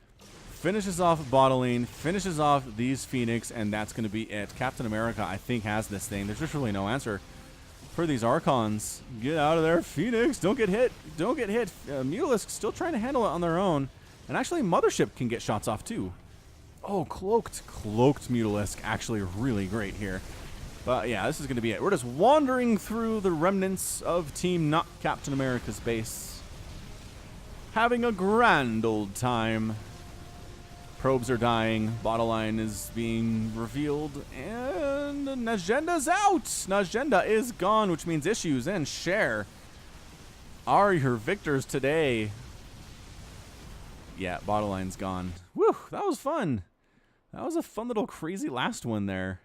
finishes off Bottling, finishes off these Phoenix, and that's going to be it. Captain America, I think, has this thing. There's just really no answer for these Archons. Get out of there, Phoenix. Don't get hit. Don't get hit. Mutalisk still trying to handle it on their own. And actually, Mothership can get shots off, too. Oh, Cloaked Mutalisk. Actually really great here. But yeah, this is going to be it. We're just wandering through the remnants of Team Not Captain America's base. Having a grand old time. Probes are dying. Bottleline is being revealed. And Najenda's out. Najenda is gone, which means Issues and Share are your victors today. Yeah, Bottleine's gone. Whew, that was fun. That was a fun little crazy last one there.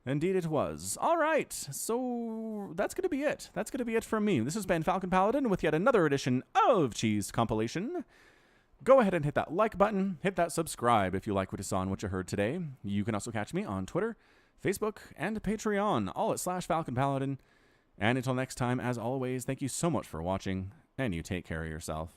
Indeed it was. All right, so that's going to be it. That's going to be it from me. This has been Falcon Paladin with yet another edition of Cheese Compilation. Go ahead and hit that like button. Hit that subscribe if you like what you saw and what you heard today. You can also catch me on Twitter, Facebook, and Patreon, all at /Falcon Paladin. And until next time, as always, thank you so much for watching, and you take care of yourself.